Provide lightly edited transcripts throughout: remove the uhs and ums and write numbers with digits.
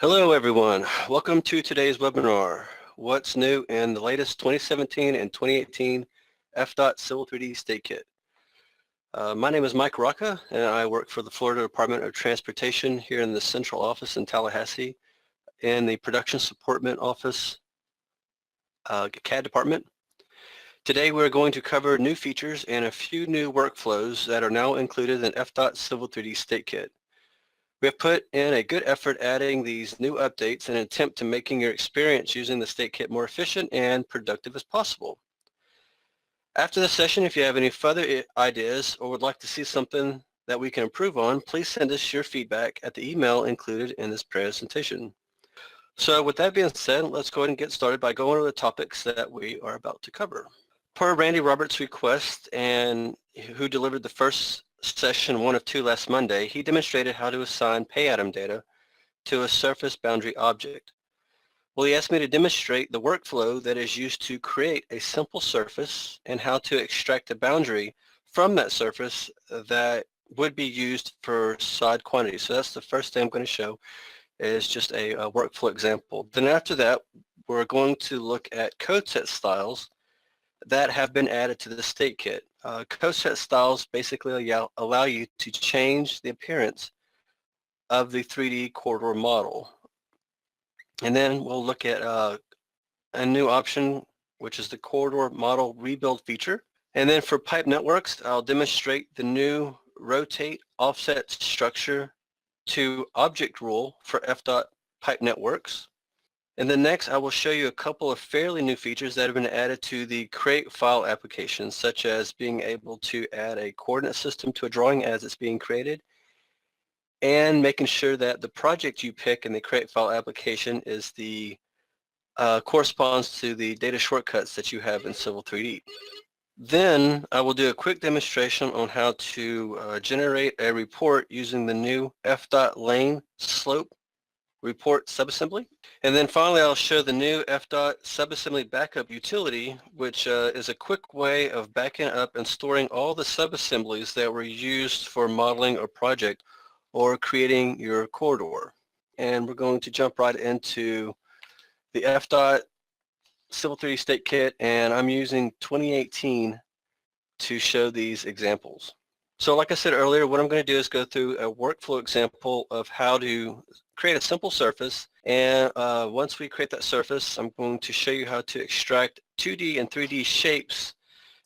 Hello everyone, welcome to today's webinar, What's New in the latest 2017 and 2018 FDOT Civil 3D State Kit. My name is Mike Rocca and I work for the Florida Department of Transportation here in the central office in Tallahassee in the Production Support Office CAD department. Today we're going to cover new features and a few new workflows that are now included in FDOT Civil 3D State Kit. We have put in a good effort adding these new updates in an attempt to making your experience using the State Kit more efficient and productive as possible. After the session, if you have any further ideas or would like to see something that we can improve on, please send us your feedback at the email included in this presentation. So with that being said, let's go ahead and get started by going over the topics that we are about to cover. Per Randy Roberts' request, and who delivered the first session 1 of 2 last Monday, he demonstrated how to assign pay item data to a surface boundary object. Well, he asked me to demonstrate the workflow that is used to create a simple surface and how to extract a boundary from that surface that would be used for sod quantity. So that's the first thing I'm going to show is just a workflow example. Then after that, we're going to look at code set styles that have been added to the State Kit. Code set styles basically allow you to change the appearance of the 3D corridor model. And then we'll look at a new option, which is the corridor model rebuild feature. And then for pipe networks, I'll demonstrate the new rotate offset structure to object rule for FDOT pipe networks. And then next, I will show you a couple of fairly new features that have been added to the create file application, such as being able to add a coordinate system to a drawing as it's being created, and making sure that the project you pick in the create file application is the corresponds to the data shortcuts that you have in Civil 3D. Then I will do a quick demonstration on how to generate a report using the new FDOT lane slope report subassembly. And then finally, I'll show the new FDOT subassembly backup utility, which is a quick way of backing up and storing all the subassemblies that were used for modeling a project or creating your corridor. And we're going to jump right into the FDOT Civil 3D State Kit, and I'm using 2018 to show these examples. So like I said earlier, what I'm going to do is go through a workflow example of how to create a simple surface, and once we create that surface, I'm going to show you how to extract 2D and 3D shapes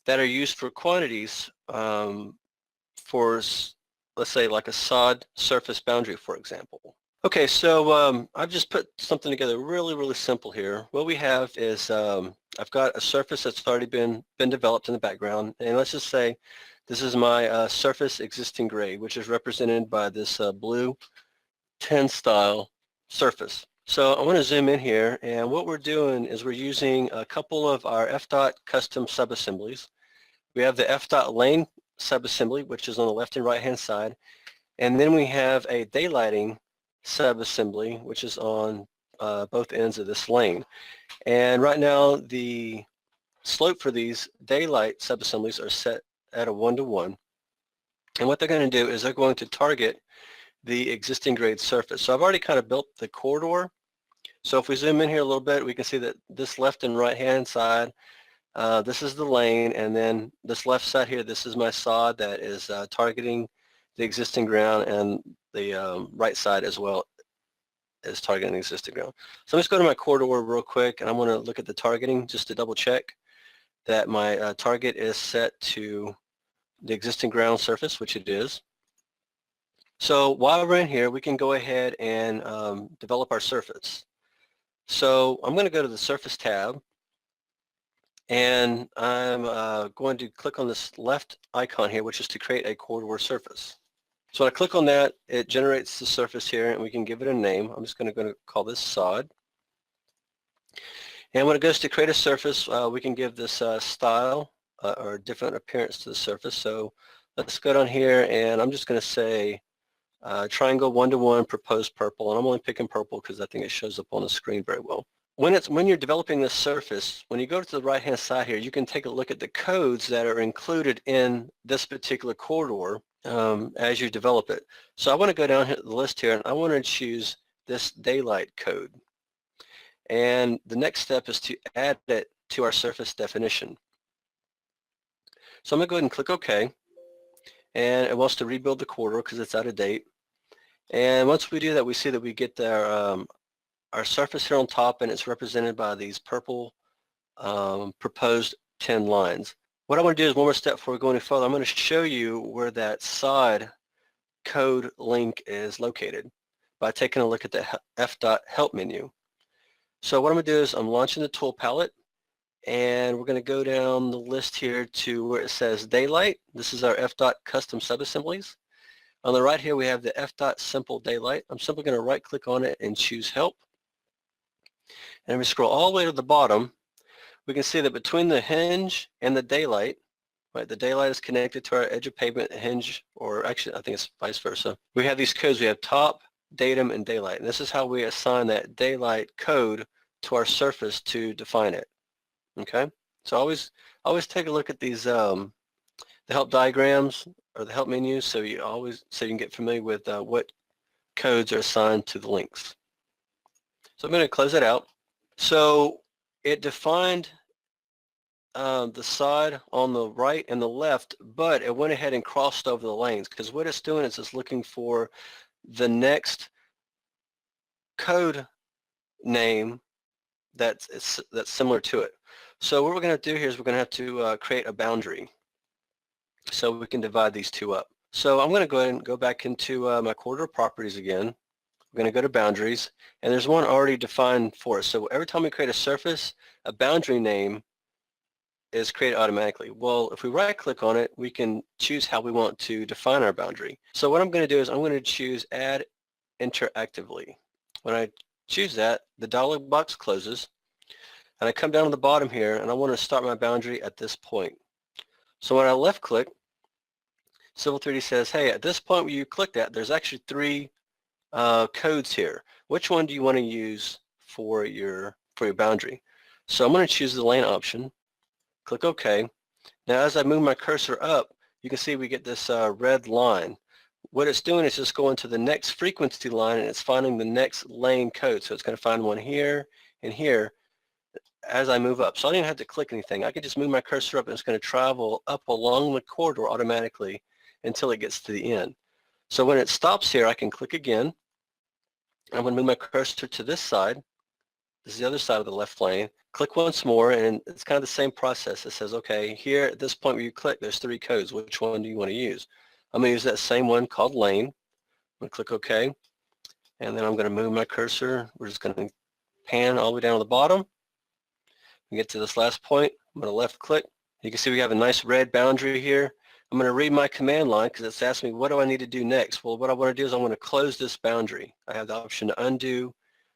that are used for quantities for, let's say, like a sod surface boundary, for example. Okay, so I've just put something together really simple here. What we have is I've got a surface that's already been developed in the background, and let's just say this is my surface existing grade, which is represented by this blue 10 style surface. So I want to zoom in here, and what we're doing is we're using a couple of our FDOT custom subassemblies. We have the FDOT lane subassembly, which is on the left and right hand side, and then we have a daylighting subassembly, which is on both ends of this lane. And right now the slope for these daylight subassemblies are set at a 1-to-1, and what they're going to do is they're going to target the existing grade surface. So I've already kind of built the corridor. So if we zoom in here a little bit, we can see that this left and right hand side, this is the lane, and then this left side here, this is my sod that is targeting the existing ground, and the right side as well is targeting the existing ground. So I'm just going to my corridor real quick, and I'm going to look at the targeting just to double check that my target is set to the existing ground surface, which it is. So while we're in here, we can go ahead and develop our surface. So I'm going to go to the Surface tab, and I'm going to click on this left icon here, which is to create a corridor surface. So when I click on that, it generates the surface here, and we can give it a name. I'm just going to call this sod. And when it goes to create a surface, we can give this style or different appearance to the surface. So let's go down here, and I'm just going to say triangle 1-to-1 proposed purple, and I'm only picking purple because I think it shows up on the screen very well. When you're developing this surface, when you go to the right hand side here, you can take a look at the codes that are included in this particular corridor as you develop it. So I want to go down the list here, and I want to choose this daylight code. And the next step is to add it to our surface definition. So I'm going to go ahead and click OK. And it wants to rebuild the corridor because it's out of date. And once we do that, we see that we get our surface here on top, and it's represented by these purple proposed 10 lines. What I want to do is one more step before we go any further. I'm going to show you where that side code link is located by taking a look at the FDOT help menu. So what I'm going to do is I'm launching the tool palette, and we're going to go down the list here to where it says daylight. This is our FDOT custom subassemblies. On the right here we have the FDOT simple daylight. I'm simply going to right click on it and choose help. And if we scroll all the way to the bottom, we can see that between the hinge and the daylight, right, the daylight is connected to our edge of pavement hinge, or actually I think it's vice versa. We have these codes. We have top, datum, and daylight. And this is how we assign that daylight code to our surface to define it. Okay, so always take a look at these the help diagrams or the help menus, so you can get familiar with what codes are assigned to the links. So I'm going to close it out. So it defined the side on the right and the left, but it went ahead and crossed over the lanes, because what it's doing is it's looking for the next code name that's similar to it. So what we're going to do here is we're going to have to create a boundary so we can divide these two up. So I'm going to go ahead and go back into my corridor properties again. We're going to go to boundaries, and there's one already defined for us. So every time we create a surface, a boundary name is created automatically. Well, if we right click on it, we can choose how we want to define our boundary. So what I'm going to do is I'm going to choose add interactively. When I choose that, the dialog box closes, and I come down to the bottom here, and I want to start my boundary at this point. So when I left click, Civil 3D says, hey, at this point where you clicked at, there's actually three codes here. Which one do you want to use for your boundary? So I'm going to choose the lane option, click OK. Now as I move my cursor up, you can see we get this red line. What it's doing is just going to the next frequency line, and it's finding the next lane code. So it's going to find one here and here as I move up. So I don't even have to click anything. I can just move my cursor up, and it's going to travel up along the corridor automatically until it gets to the end. So when it stops here, I can click again. I'm going to move my cursor to this side. This is the other side of the left lane. Click once more, and it's kind of the same process. It says, okay, here at this point where you click, there's three codes. Which one do you want to use? I'm going to use that same one called lane. I'm going to click OK, and then I'm going to move my cursor. We're just going to pan all the way down to the bottom. We get to this last point. I'm going to left click. You can see we have a nice red boundary here. I'm going to read my command line because it's asking me what do I need to do next. Well, what I want to do is I want to close this boundary. I have the option to undo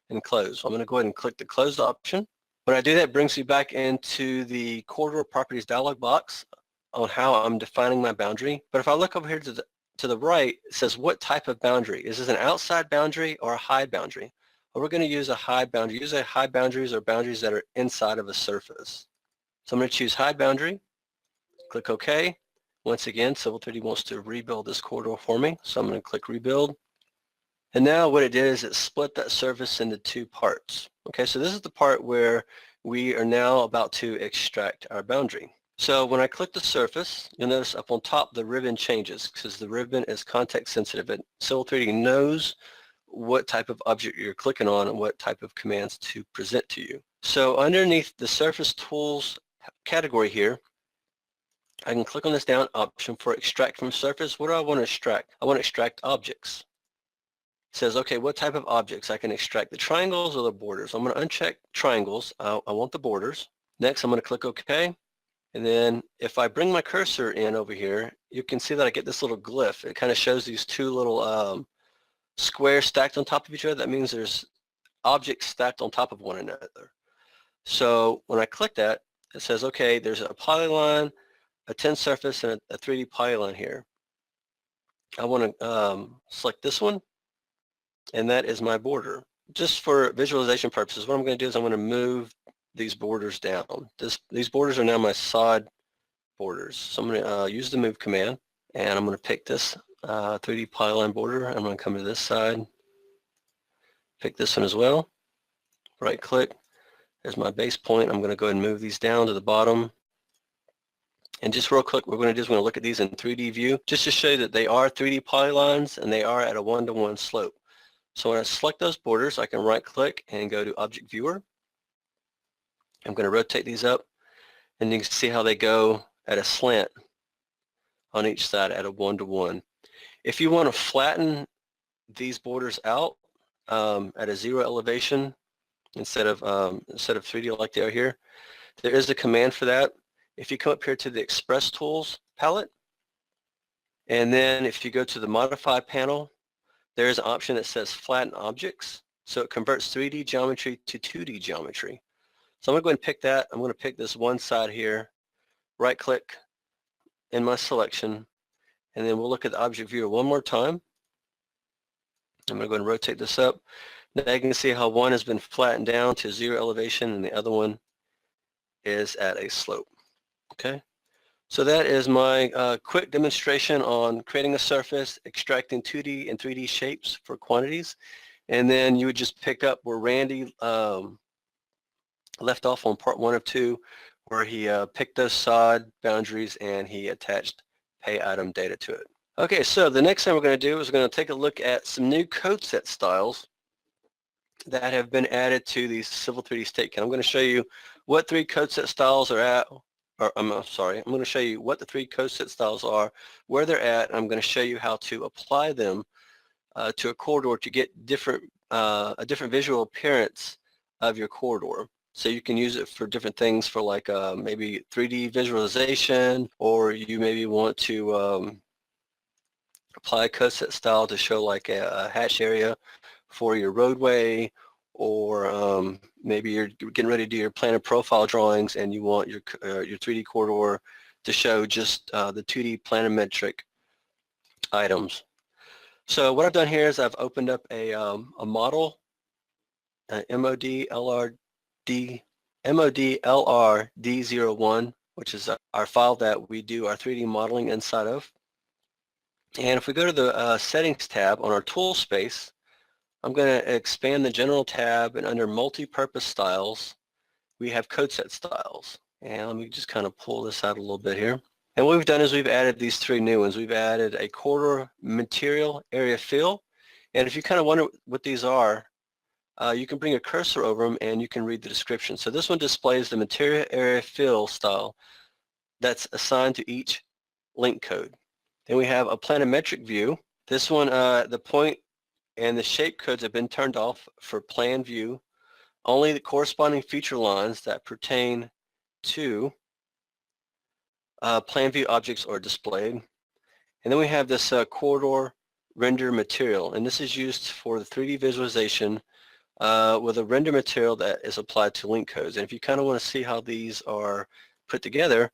and close. So I'm going to go ahead and click the close option. When I do that, it brings me back into the corridor properties dialog box on how I'm defining my boundary. But if I look over here to the right, it says what type of boundary. Is this an outside boundary or a hide boundary? Well, we're going to use a hide boundary. Usually hide boundaries are boundaries that are inside of a surface. So I'm going to choose hide boundary, click OK. Once again, Civil 3D wants to rebuild this corridor for me, so I'm going to click rebuild. And now what it did is it split that surface into two parts. Okay, so this is the part where we are now about to extract our boundary. So when I click the surface, you'll notice up on top the ribbon changes because the ribbon is context sensitive. And Civil 3D knows what type of object you're clicking on and what type of commands to present to you. So underneath the Surface Tools category here, I can click on this down option for extract from surface. What do I want to extract? I want to extract objects. It says, okay, what type of objects? I can extract the triangles or the borders. I'm going to uncheck triangles. I want the borders. Next, I'm going to click OK. And then if I bring my cursor in over here, you can see that I get this little glyph. It kind of shows these two little squares stacked on top of each other. That means there's objects stacked on top of one another. So when I click that, it says, okay, there's a polyline, a 10 surface, and a 3D polyline here. I want to select this one, and that is my border. Just for visualization purposes, what I'm going to do is I'm going to move these borders down. These borders are now my side borders. So I'm going to use the move command, and I'm going to pick this 3D polyline border. I'm going to come to this side, pick this one as well. Right click. There's my base point. I'm going to go ahead and move these down to the bottom. And just real quick, we're going to look at these in 3D view just to show you that they are 3D polylines and they are at a 1-to-1 slope. So when I select those borders, I can right click and go to Object Viewer. I'm going to rotate these up and you can see how they go at a slant on each side at a 1-to-1. If you want to flatten these borders out at a 0 elevation instead of 3D like they are here, there is a command for that. If you come up here to the Express Tools palette, and then if you go to the Modify panel, there is an option that says Flatten Objects. So it converts 3D geometry to 2D geometry. So I'm going to go ahead and pick that. I'm going to pick this one side here, right click in my selection, and then we'll look at the Object Viewer one more time. I'm going to go ahead and rotate this up. Now you can see how one has been flattened down to 0 elevation and the other one is at a slope. Okay, so that is my quick demonstration on creating a surface, extracting 2D and 3D shapes for quantities, and then you would just pick up where Randy left off on part 1 of 2, where he picked those side boundaries and he attached pay item data to it. Okay, so the next thing we're going to do is we're going to take a look at some new code set styles that have been added to the Civil 3D State Kit. I'm going to show you what 3 code set styles are at. I'm going to show you what the 3 code set styles are, where they're at, and I'm going to show you how to apply them to a corridor to get a different visual appearance of your corridor. So you can use it for different things, for like maybe 3D visualization, or you maybe want to apply a code set style to show like a hatch area for your roadway, or maybe you're getting ready to do your plan and profile drawings and you want your 3D corridor to show just the 2D planimetric items. So what I've done here is I've opened up a model, MODLRD01, which is our file that we do our 3D modeling inside of. And if we go to the Settings tab on our tool space, I'm going to expand the General tab, and under Multi-Purpose Styles, we have Code Set Styles. And let me just kind of pull this out a little bit here. And what we've done is we've added these 3 new ones. We've added a corridor material area fill. And if you kind of wonder what these are, you can bring a cursor over them and you can read the description. So this one displays the material area fill style that's assigned to each link code. Then we have a planimetric view. This one, the point and the shape codes have been turned off for plan view. Only the corresponding feature lines that pertain to plan view objects are displayed. And then we have this corridor render material, and this is used for the 3D visualization with a render material that is applied to link codes. And if you kind of want to see how these are put together,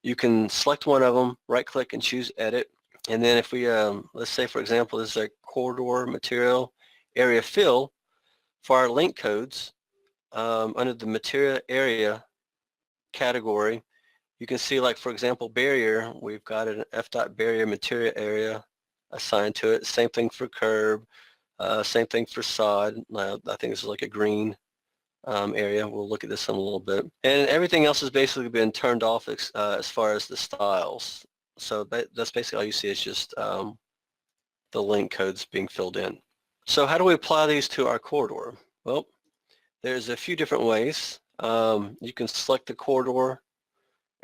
you can select one of them, right click and choose edit. And then if we, let's say for example, this is a corridor material area fill for our link codes under the material area category. You can see, like for example, barrier, we've got an FDOT barrier material area assigned to it. Same thing for curb, same thing for sod. I think this is like a green area. We'll look at this in a little bit. And everything else has basically been turned off as far as the styles. So that's basically all you see is just the link codes being filled in. So how do we apply these to our corridor? Well, there's a few different ways. You can select the corridor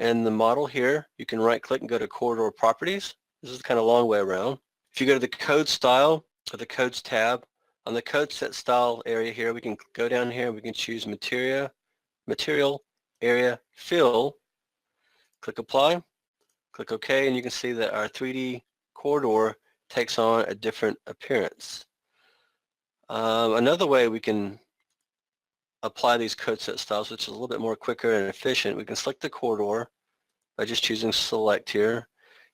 and the model here. You can right click and go to corridor properties. This is kind of a long way around. If you go to the code style or the codes tab, on the code set style area here, we can go down here and we can choose material area fill, click apply, click OK, and you can see that our 3D corridor takes on a different appearance. Another way we can apply these code set styles, which is a little bit more quicker and efficient, we can select the corridor by just choosing select here, and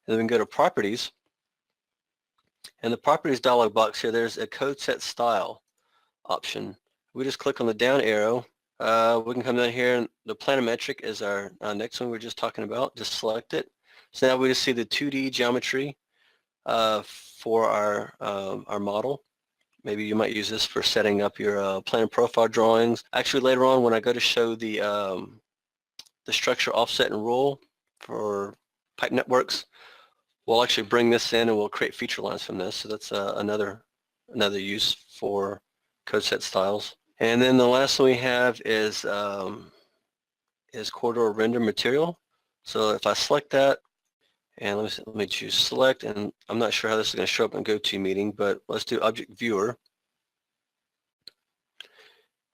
then we can go to properties. In the properties dialog box here, there's a code set style option. We just click on the down arrow. We can come down here, and the planimetric is our next one we were just talking about. Just select it. So now we just see the 2D geometry for our model. Maybe you might use this for setting up your plan and profile drawings. Actually, later on when I go to show the structure offset and rule for pipe networks, we'll actually bring this in and we'll create feature lines from this. So that's another use for code set styles. And then the last one we have is corridor render material. So if I select that, and let me choose select, and I'm not sure how this is going to show up in GoToMeeting, but let's do object viewer.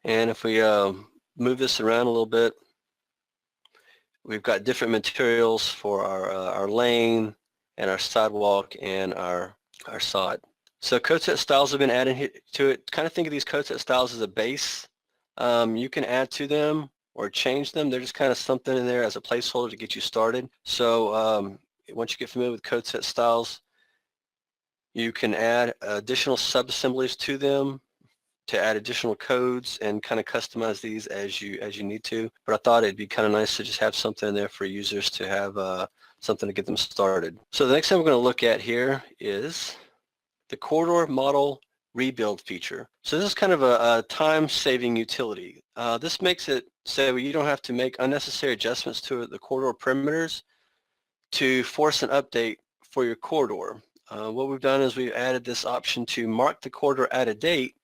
And if we move this around a little bit, we've got different materials for our lane and our sidewalk and our sod. So code set styles have been added here to it. Kind of think of these code set styles as a base. You can add to them or change them. They're just kind of something in there as a placeholder to get you started. So once you get familiar with code set styles, you can add additional subassemblies to them to add additional codes and kind of customize these as you need to. But I thought it'd be kind of nice to just have something in there for users to have something to get them started. So the next thing we're going to look at here is the corridor model rebuild feature. So this is kind of a time-saving utility. This makes it so you don't have to make unnecessary adjustments to the corridor perimeters to force an update for your corridor. What we've done is we've added this option to mark the corridor at a date,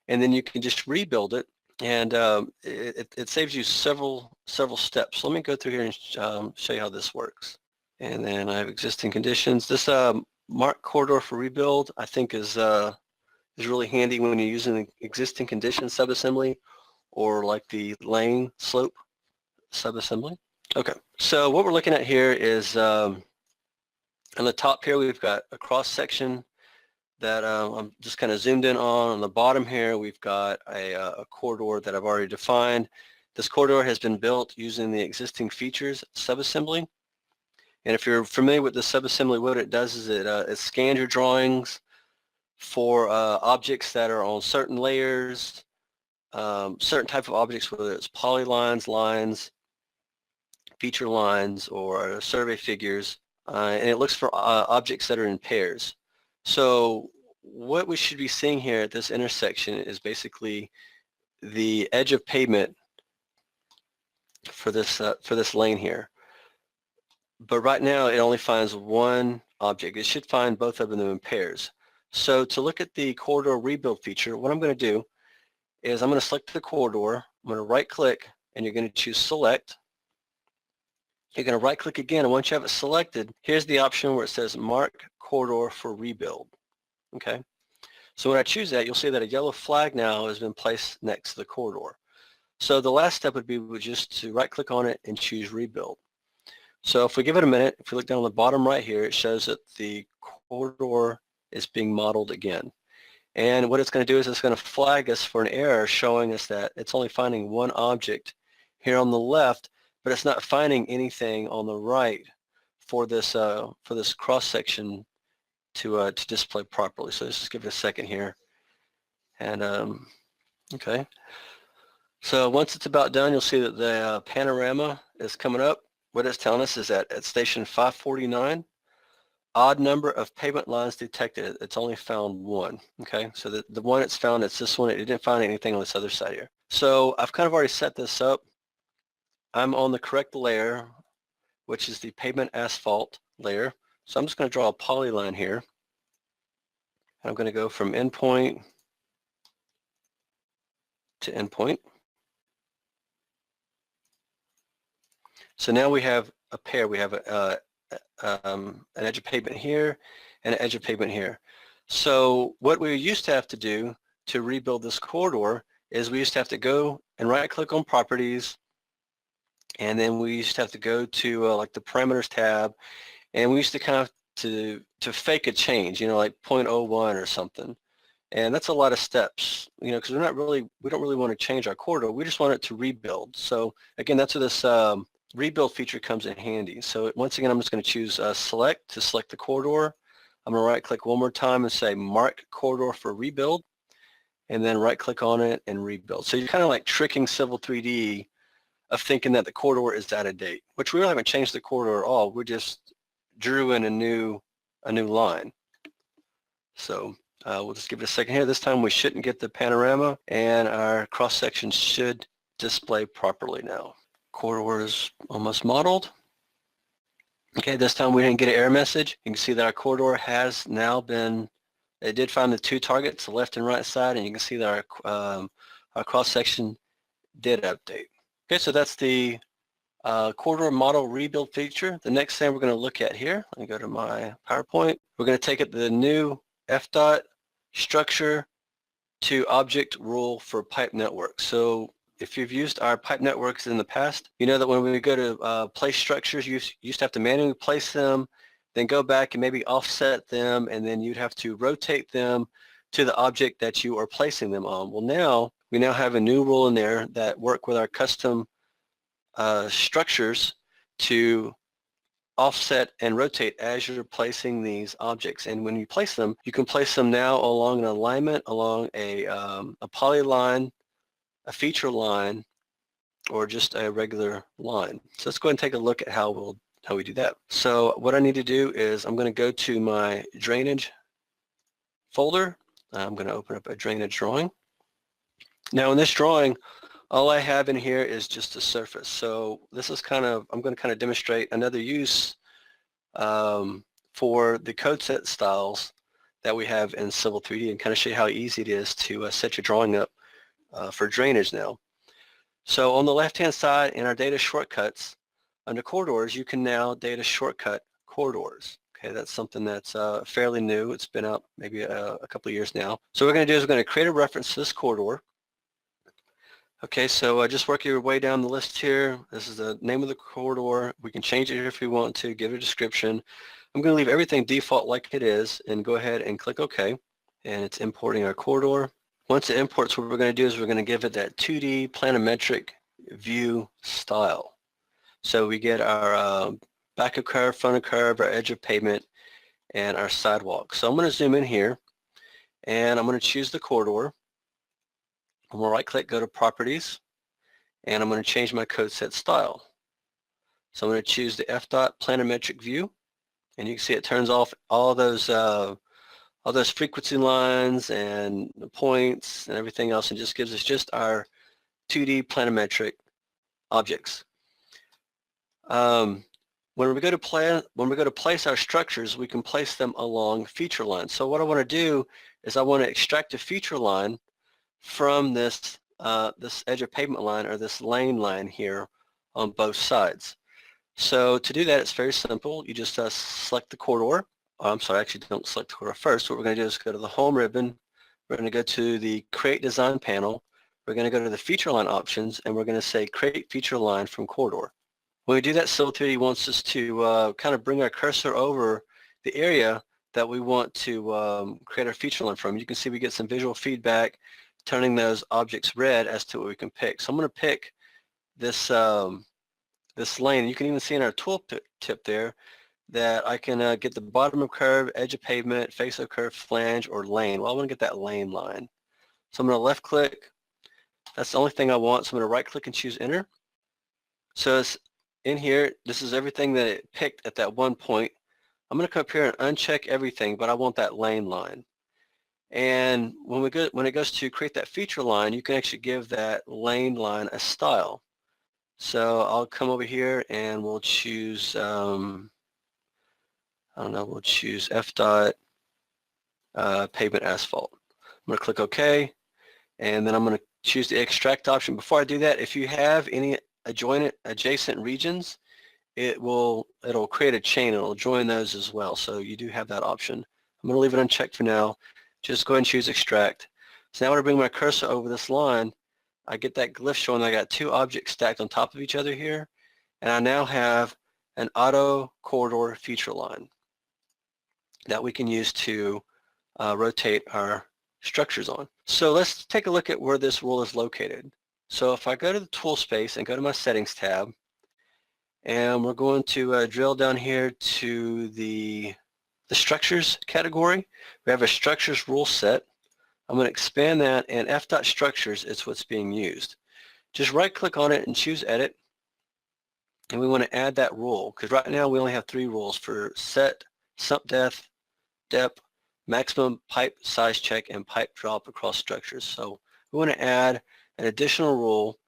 and then you can just rebuild it, and it saves you several steps. Let me go through here and show you how this works. And then I have existing conditions. This mark corridor for rebuild I think is really handy when you're using the existing condition subassembly or like the lane slope subassembly. Okay, so what we're looking at here is on the top here we've got a cross section that I'm just kind of zoomed in on. On the bottom here we've got a corridor that I've already defined. This corridor has been built using the existing features subassembly. And if you're familiar with the subassembly, what it does is it scans your drawings for objects that are on certain layers, certain type of objects, whether it's polylines, lines, feature lines, or survey figures, and it looks for objects that are in pairs. So what we should be seeing here at this intersection is basically the edge of pavement for this lane here. But right now it only finds one object. It should find both of them in pairs. So to look at the corridor rebuild feature, what I'm going to do is I'm going to select the corridor. I'm going to right click and you're going to choose select. You're going to right click again, and once you have it selected, here's the option where it says mark corridor for rebuild. Okay. So when I choose that, you'll see that a yellow flag now has been placed next to the corridor. So the last step would be just to right click on it and choose rebuild. So if we give it a minute, if we look down on the bottom right here, it shows that the corridor is being modeled again. And what it's going to do is it's going to flag us for an error showing us that it's only finding one object here on the left, but it's not finding anything on the right for this cross section to display properly. So let's just give it a second here. And okay. So once it's about done, you'll see that the panorama is coming up. What it's telling us is that at station 549, odd number of pavement lines detected. It's only found one. Okay, so the one it's found, it's this one. It didn't find anything on this other side here. So I've kind of already set this up. I'm on the correct layer, which is the pavement asphalt layer. So I'm just going to draw a polyline here. I'm going to go from endpoint to endpoint. So now we have a pair. We have an edge of pavement here and an edge of pavement here. So what we used to have to do to rebuild this corridor is we used to have to go and right click on properties, and then we used to have to go to like the parameters tab, and we used to kind of to fake a change, you know, like 0.01 or something. And that's a lot of steps, you know, because we don't really want to change our corridor. We just want it to rebuild. So again, that's where this rebuild feature comes in handy. So once again, I'm just going to choose select to select the corridor. I'm going to right click one more time and say mark corridor for rebuild, and then right click on it and rebuild. So you're kind of like tricking Civil 3D of thinking that the corridor is out of date, which we really haven't changed the corridor at all. We just drew in a new line. So We'll just give it a second here. This time we shouldn't get the panorama, and our cross-section should display properly now. Corridor is almost modeled. Okay, this time we didn't get an error message. You can see that our corridor has now been, it did find the two targets, the left and right side, and you can see that our cross-section did update. Okay, so that's the corridor model rebuild feature. The next thing we're going to look at here, let me go to my PowerPoint. We're going to take it the new FDOT structure to object rule for pipe network. So if you've used our pipe networks in the past, you know that when we go to place structures, you used to have to manually place them, then go back and maybe offset them, and then you'd have to rotate them to the object that you are placing them on. Well, we now have a new rule in there that work with our custom structures to offset and rotate as you're placing these objects. And when you place them, you can place them now along an alignment, along a polyline, a feature line, or just a regular line. So let's go ahead and take a look at how we do that. So what I need to do is I'm going to go to my drainage folder. I'm going to open up a drainage drawing. Now in this drawing, all I have in here is just a surface. So this is I'm going to kind of demonstrate another use for the code set styles that we have in Civil 3D and kind of show you how easy it is to set your drawing up for drainage now. So on the left-hand side in our data shortcuts, under corridors, you can now data shortcut corridors. Okay, that's something that's fairly new. It's been out maybe a couple of years now. So what we're going to do is we're going to create a reference to this corridor. Okay, so just work your way down the list here. This is the name of the corridor. We can change it if we want to, give it a description. I'm going to leave everything default like it is and go ahead and click OK. And it's importing our corridor. Once it imports, what we're going to do is we're going to give it that 2D planimetric view style. So we get our back of curve, front of curve, our edge of pavement, and our sidewalk. So I'm going to zoom in here, and I'm going to choose the corridor. I'm going to right click, go to properties, and I'm going to change my code set style. So I'm going to choose the FDOT planimetric view, and you can see it turns off all those frequency lines and the points and everything else, and just gives us just our 2D planimetric objects. When we go to place our structures, we can place them along feature lines. So what I want to do is I want to extract a feature line from this edge of pavement line, or this lane line here on both sides. So to do that, it's very simple. You just select the corridor. Oh, I'm sorry, actually don't select the corridor first. What we're going to do is go to the home ribbon. We're going to go to the create design panel. We're going to go to the feature line options, and we're going to say create feature line from corridor. When we do that, Civil 3D wants us to kind of bring our cursor over the area that we want to create our feature line from. You can see we get some visual feedback turning those objects red as to what we can pick. So I'm going to pick this this lane. You can even see in our tool tip there that I can get the bottom of curve, edge of pavement, face of curve, flange, or lane. Well, I want to get that lane line. So I'm going to left click. That's the only thing I want. So I'm going to right click and choose enter. So it's in here, this is everything that it picked at that one point. I'm going to come up here and uncheck everything, but I want that lane line. And when it goes to create that feature line, you can actually give that lane line a style. So I'll come over here and we'll choose, I don't know, we'll choose FDOT pavement asphalt. I'm going to click OK, and then I'm going to choose the extract option. Before I do that, if you have any adjacent regions, it'll create a chain. It'll join those as well. So you do have that option. I'm going to leave it unchecked for now. Just go ahead and choose extract. So now when I bring my cursor over this line, I get that glyph showing that I got two objects stacked on top of each other here, and I now have an auto corridor feature line that we can use to rotate our structures on. So let's take a look at where this rule is located. So if I go to the tool space and go to my settings tab, and we're going to drill down here to the structures category. We have a structures rule set. I'm going to expand that, and FDOT structures is what's being used. Just right click on it and choose edit, and we want to add that rule, because right now we only have 3 rules for set, sump depth, maximum pipe size check, and pipe drop across structures. So we want to add an additional rule.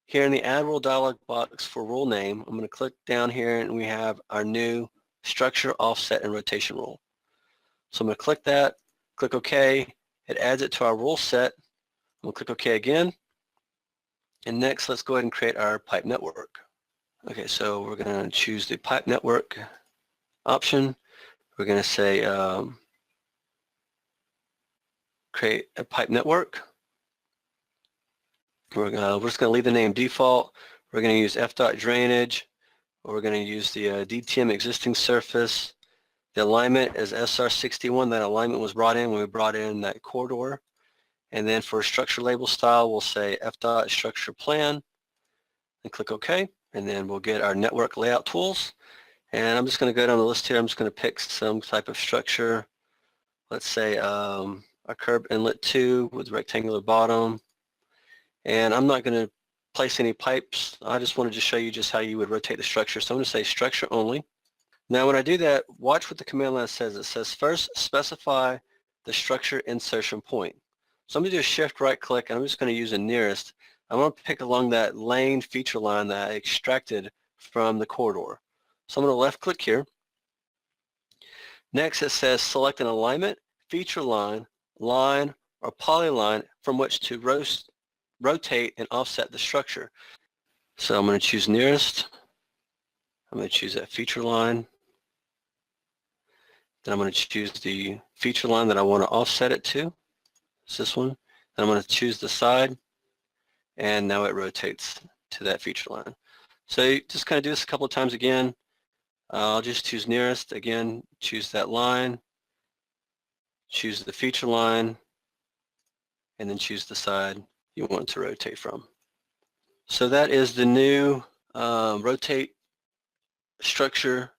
Here in the Add Rule dialog box for rule name, I'm going to click down here and we have our new structure, offset, and rotation rule. So I'm going to click that, click OK. It adds it to our rule set. I'm going to click OK again. And next, let's go ahead and create our pipe network. Okay, so we're going to choose the pipe network option. We're going to say create a pipe network. We're just going to leave the name default. We're going to use FDOT drainage. We're going to use the DTM existing surface. The alignment is SR61. That alignment was brought in when we brought in that corridor. And then for structure label style, we'll say FDOT structure plan and click OK. And then we'll get our network layout tools. And I'm just going to go down the list here. I'm just going to pick some type of structure. Let's say a curb inlet 2 with rectangular bottom. And I'm not going to place any pipes. I just wanted to show you just how you would rotate the structure. So I'm going to say structure only. Now when I do that, watch what the command line says. It says first specify the structure insertion point. So I'm going to do a shift right click and I'm just going to use a nearest. I'm going to pick along that lane feature line that I extracted from the corridor. So I'm going to left click here. Next it says select an alignment, feature line, line, or polyline from which to rotate and offset the structure. So I'm going to choose nearest. I'm going to choose that feature line. Then I'm going to choose the feature line that I want to offset it to. It's this one. Then I'm going to choose the side. And now it rotates to that feature line. So you just kind of do this a couple of times again. I'll just choose nearest. Again, choose that line. Choose the feature line. And then choose the side you want to rotate from. So that is the new rotate, structure,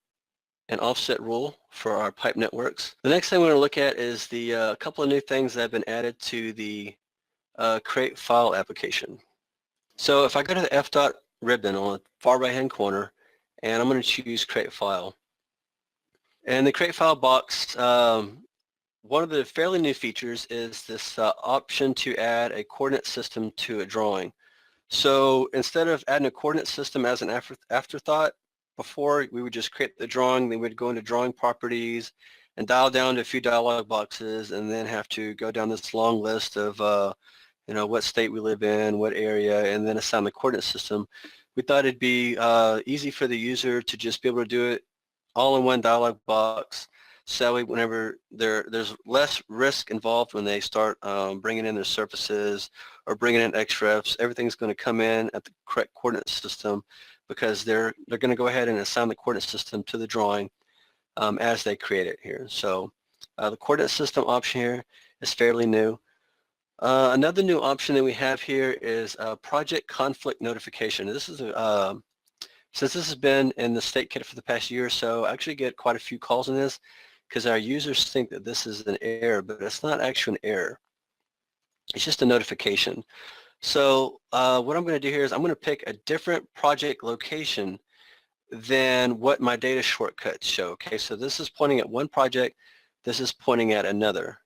and offset rule for our pipe networks. The next thing we're going to look at is the couple of new things that have been added to the create file application. So if I go to the FDOT ribbon on the far right hand corner and I'm going to choose create file. And the create file box, one of the fairly new features is this option to add a coordinate system to a drawing. So instead of adding a coordinate system as an afterthought, before we would just create the drawing, then we'd go into drawing properties and dial down to a few dialog boxes and then have to go down this long list of what state we live in, what area, and then assign the coordinate system. We thought it'd be easy for the user to just be able to do it all in one dialog box. So whenever there's less risk involved when they start bringing in their surfaces or bringing in XREFs, everything's going to come in at the correct coordinate system because they're going to go ahead and assign the coordinate system to the drawing as they create it here. So the coordinate system option here is fairly new. Another new option that we have here is project conflict notification. This is since this has been in the state kit for the past year or so, I actually get quite a few calls on this because our users think that this is an error, but it's not actually an error. It's just a notification. So what I'm going to do here is I'm going to pick a different project location than what my data shortcuts show. Okay, so this is pointing at one project. This is pointing at another.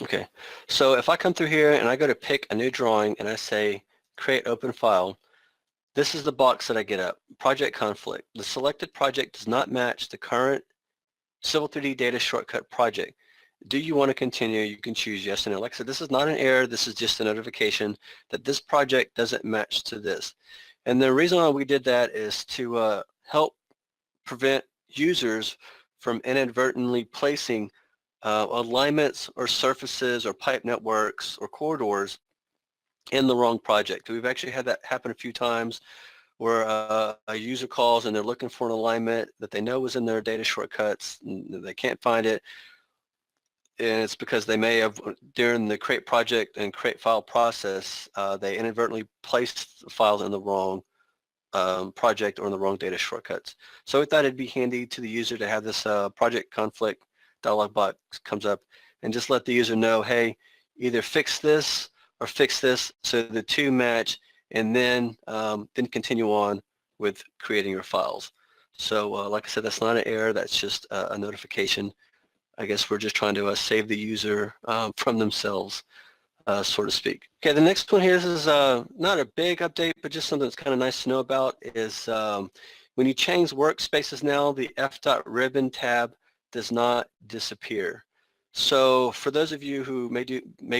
Okay, so if I come through here and I go to pick a new drawing and I say create open file, this is the box that I get up, project conflict. The selected project does not match the current Civil 3D data shortcut project. Do you want to continue? You can choose yes or no. Like I said, this is not an error. This is just a notification that this project doesn't match to this. And the reason why we did that is to help prevent users from inadvertently placing alignments or surfaces or pipe networks or corridors in the wrong project. We've actually had that happen a few times where a user calls and they're looking for an alignment that they know was in their data shortcuts and they can't find it, and it's because they may have, during the create project and create file process, they inadvertently placed files in the wrong project or in the wrong data shortcuts. So we thought it'd be handy to the user to have this project conflict dialog box comes up and just let the user know, hey, either fix this or fix this so the two match, and then continue on with creating your files. So like I said, that's not an error, that's just a notification. I guess we're just trying to save the user from themselves, so to speak. Okay, the next one here, this is not a big update, but just something that's kind of nice to know about, is when you change workspaces now, the FDOT ribbon tab does not disappear. So for those of you who may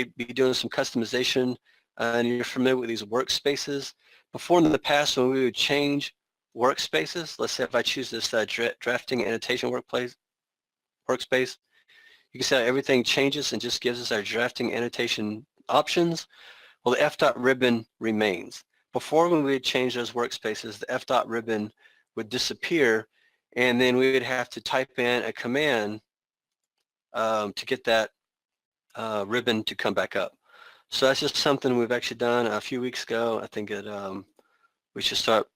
be doing some customization and you're familiar with these workspaces, before in the past when we would change workspaces, let's say if I choose this drafting annotation workspace, you can see how everything changes and just gives us our drafting annotation options. Well, the FDOT ribbon remains. Before, when we would change those workspaces, the FDOT ribbon would disappear, and then we would have to type in a command to get that ribbon to come back up. So that's just something we've actually done a few weeks ago. I think we should start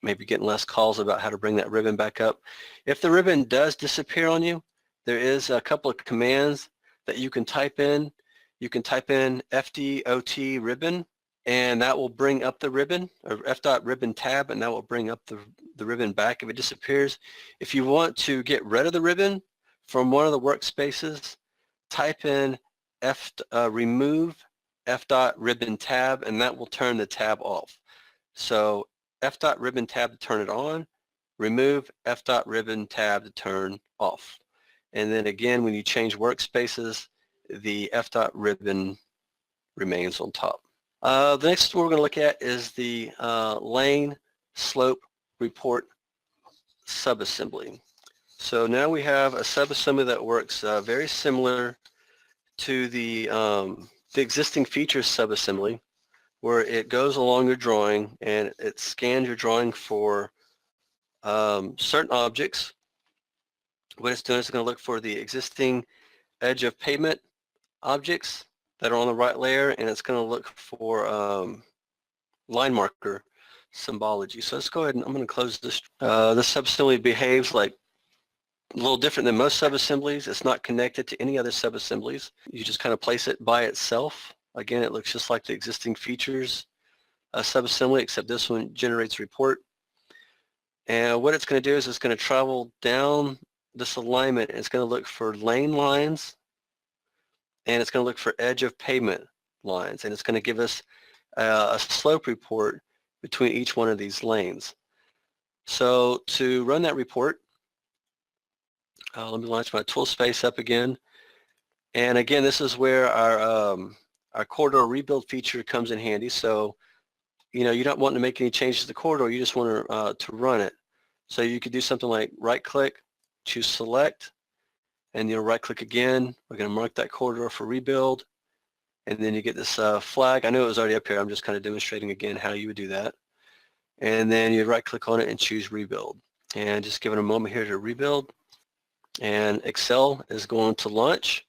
maybe getting less calls about how to bring that ribbon back up. If the ribbon does disappear on you, there is a couple of commands that you can type in. You can type in FDOT ribbon, and that will bring up the ribbon, or FDOT ribbon tab, and that will bring up the ribbon back if it disappears. If you want to get rid of the ribbon from one of the workspaces, type in remove FDOT ribbon tab, and that will turn the tab off. So FDOT ribbon tab to turn it on, remove FDOT ribbon tab to turn off. And then again, when you change workspaces, the FDOT ribbon remains on top. The next one we're going to look at is the lane slope report subassembly. So now we have a subassembly that works very similar to the existing features subassembly, where it goes along your drawing and it scans your drawing for certain objects. What it's doing is it's going to look for the existing edge of pavement objects that are on the right layer, and it's going to look for line marker symbology. So let's go ahead and I'm going to close this. This subassembly behaves like a little different than most subassemblies. It's not connected to any other subassemblies. You just kind of place it by itself. Again, it looks just like the existing features subassembly, except this one generates a report. And what it's going to do is it's going to travel down this alignment, and it's going to look for lane lines, and it's going to look for edge of pavement lines, and it's going to give us a slope report between each one of these lanes. So to run that report, let me launch my tool space up again. And again, this is where our corridor rebuild feature comes in handy. So, you know, you're not wanting to make any changes to the corridor, you just want to run it. So you could do something like right-click, choose select, and you'll right-click again. We're going to mark that corridor for rebuild, and then you get this flag. I know it was already up here. I'm just kind of demonstrating again how you would do that. And then you right-click on it and choose rebuild. And just give it a moment here to rebuild. And Excel is going to launch.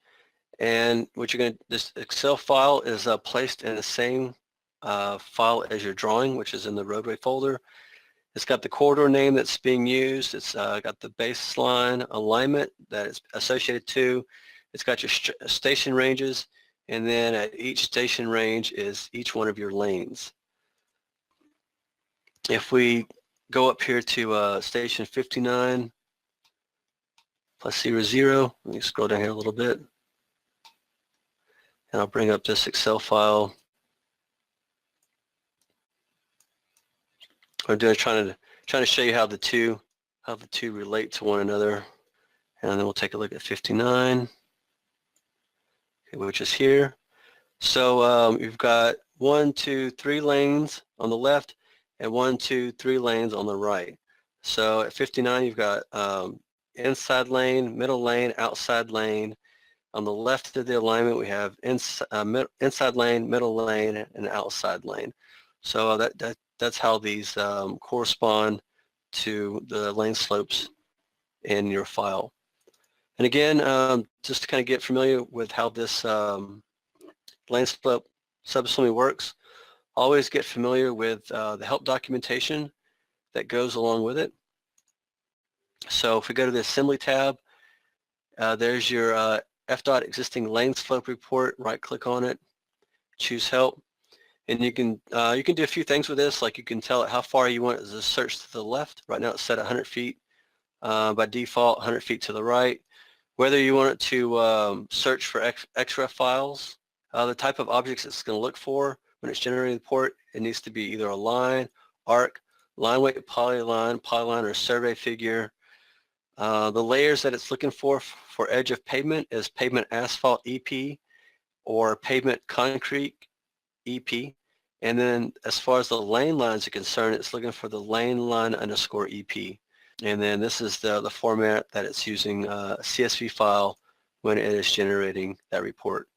And what you're going to, this Excel file is placed in the same file as your drawing, which is in the roadway folder. It's got the corridor name that's being used. It's got the baseline alignment that it's associated to. It's got your station ranges, and then at each station range is each one of your lanes. If we go up here to station 59 plus 00, let me scroll down here a little bit, and I'll bring up this Excel file. I'm trying to show you how the two relate to one another, and then we'll take a look at 59, okay, which is here. So you've got 1, 2, 3 lanes on the left, and 1, 2, 3 lanes on the right. So at 59, you've got inside lane, middle lane, outside lane. On the left of the alignment, we have inside lane, middle lane, and outside lane. So that's how these correspond to the lane slopes in your file. And again, just to kind of get familiar with how this lane slope subassembly works, always get familiar with the help documentation that goes along with it. So if we go to the Assembly tab, there's your FDOT existing lane slope report. Right-click on it, choose Help. And you can do a few things with this, like you can tell it how far you want it to search to the left. Right now it's set at 100 feet. By default, 100 feet to the right. Whether you want it to search for XREF files, the type of objects it's going to look for when it's generating the report, it needs to be either a line, arc, line weight, polyline, or survey figure. The layers that it's looking for edge of pavement is pavement asphalt EP or pavement concrete EP. And then as far as the lane lines are concerned, it's looking for the lane line underscore EP. And then this is the format that it's using, a CSV file when it is generating that report.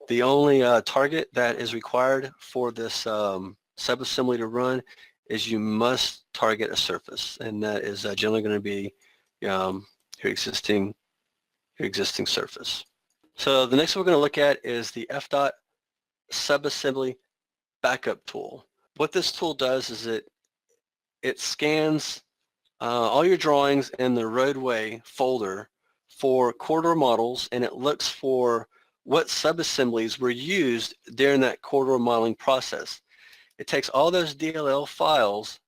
The only target that is required for this subassembly to run is you must target a surface, and that is generally going to be your existing surface. So the next one we're going to look at is the FDOT Subassembly Backup tool. What this tool does is it scans all your drawings in the roadway folder for corridor models, and it looks for what subassemblies were used during that corridor modeling process. It takes all those DLL files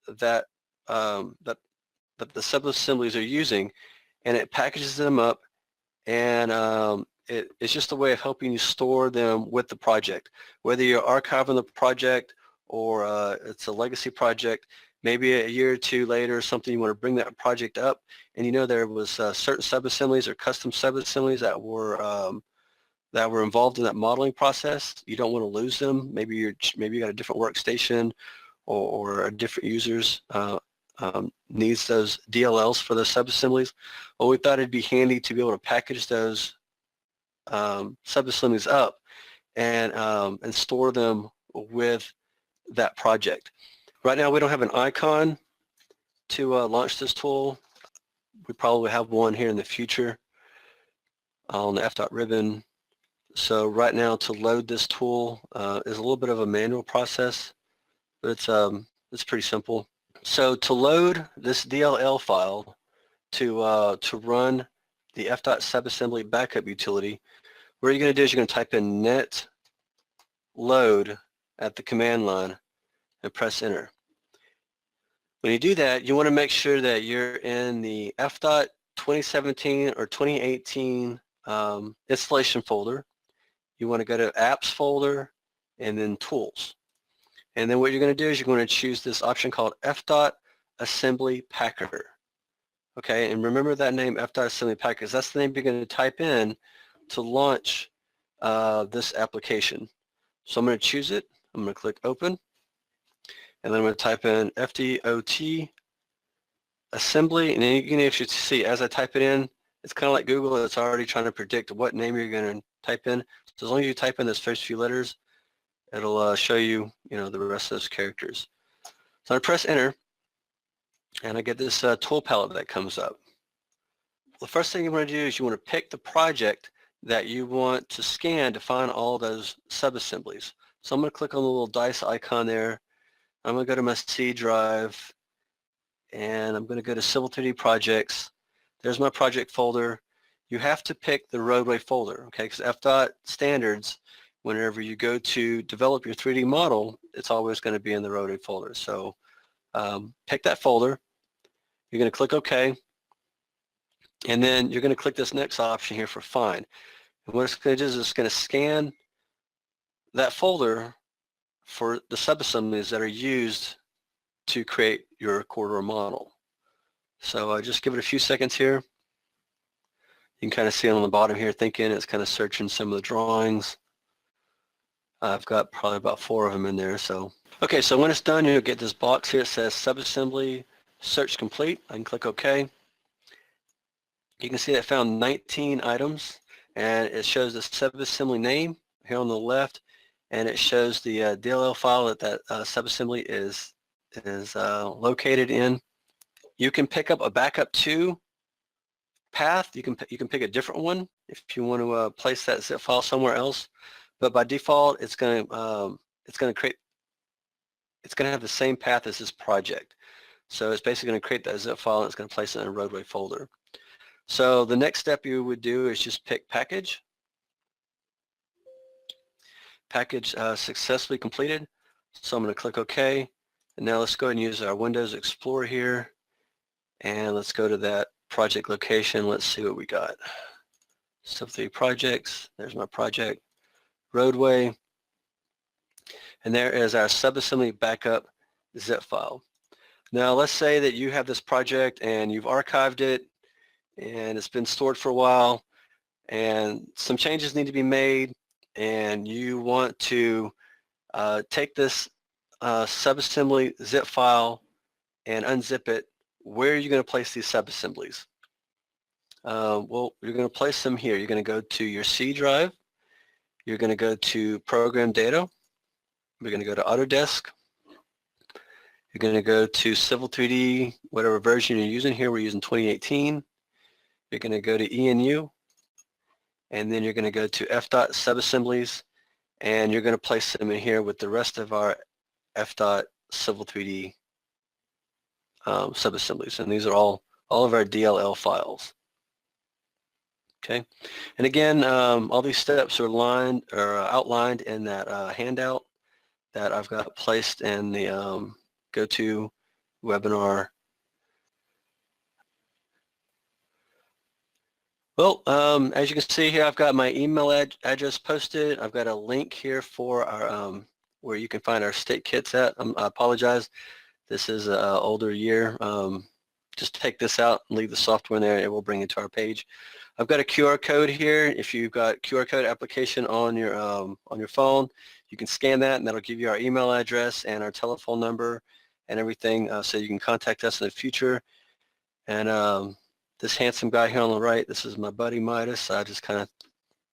that that the subassemblies are using, and it packages them up, and it's just a way of helping you store them with the project. Whether you're archiving the project or it's a legacy project, maybe a year or two later or something, you want to bring that project up, and you know there was certain subassemblies or custom subassemblies that were involved in that modeling process. You don't want to lose them. Maybe you got a different workstation or a different users needs those DLLs for those subassemblies. Well, we thought it'd be handy to be able to package those subassemblies up and store them with that project. Right now we don't have an icon to launch this tool. We probably have one here in the future on the FDOT ribbon. So right now to load this tool is a little bit of a manual process, but it's pretty simple. So to load this DLL file to run the FDOT subassembly backup utility, what you're going to do is you're going to type in net load at the command line and press enter. When you do that, you want to make sure that you're in the FDOT 2017 or 2018 installation folder. You want to go to apps folder and then tools. And then what you're going to do is you're going to choose this option called FDOT Assembly Packer. Okay, and remember that name, FDOT Assembly Packer, because that's the name you're going to type in to launch this application. So I'm going to choose it. I'm going to click open. And then I'm going to type in FDOT Assembly. And then you can actually see as I type it in, it's kind of like Google. It's already trying to predict what name you're going to type in. So as long as you type in those first few letters, it'll show you, the rest of those characters. So I press enter, and I get this tool palette that comes up. The first thing you want to do is you want to pick the project that you want to scan to find all those subassemblies. So I'm going to click on the little dice icon there. I'm going to go to my C drive, and I'm going to go to Civil 3D Projects. There's my project folder. You have to pick the roadway folder, okay, because FDOT standards, whenever you go to develop your 3D model, it's always going to be in the roadway folder. So pick that folder. You're going to click OK, and then you're going to click this next option here for Find. And what it's going to do is it's going to scan that folder for the subassemblies that are used to create your corridor model. So just give it a few seconds here. You can kind of see on the bottom here thinking it's kind of searching some of the drawings. I've got probably about 4 of them in there. So okay, so when it's done, you'll get this box here. It says subassembly search complete. I can click OK. You can see that I found 19 items, and it shows the subassembly name here on the left, and it shows the DLL file that subassembly is located in. You can pick up a backup to path. You can pick a different one if you want to place that zip file somewhere else. But by default, it's going to have the same path as this project. So it's basically going to create that zip file, and it's going to place it in a roadway folder. So the next step you would do is just pick package. package successfully completed. So I'm going to click OK. And now let's go ahead and use our Windows Explorer here. And let's go to that project location. Let's see what we got. Civil 3D projects. There's my project. Roadway. And there is our subassembly backup zip file. Now let's say that you have this project and you've archived it and it's been stored for a while and some changes need to be made and you want to take this subassembly zip file and unzip it. Where are you going to place these subassemblies? Well, you're going to place them here. You're going to go to your C drive. You're going to go to Program Data. We're going to go to Autodesk. You're going to go to Civil 3D, whatever version you're using here. We're using 2018. You're going to go to ENU, and then you're going to go to FDOT Subassemblies, and you're going to place them in here with the rest of our FDOT Civil 3D subassemblies. And these are all of our DLL files. Okay, and again, all these steps are outlined in that handout that I've got placed in the go-to webinar. Well, as you can see here, I've got my email address posted. I've got a link here for our where you can find our state kits at. I apologize. This is an older year. Just take this out and leave the software in there. It will bring you to our page. I've got a QR code here. If you've got QR code application on your phone, you can scan that and that'll give you our email address and our telephone number and everything so you can contact us in the future. And this handsome guy here on the right, this is my buddy Midas. I just kind of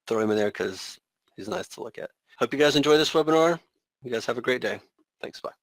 throw him in there because he's nice to look at. Hope you guys enjoy this webinar. You guys have a great day. Thanks, bye.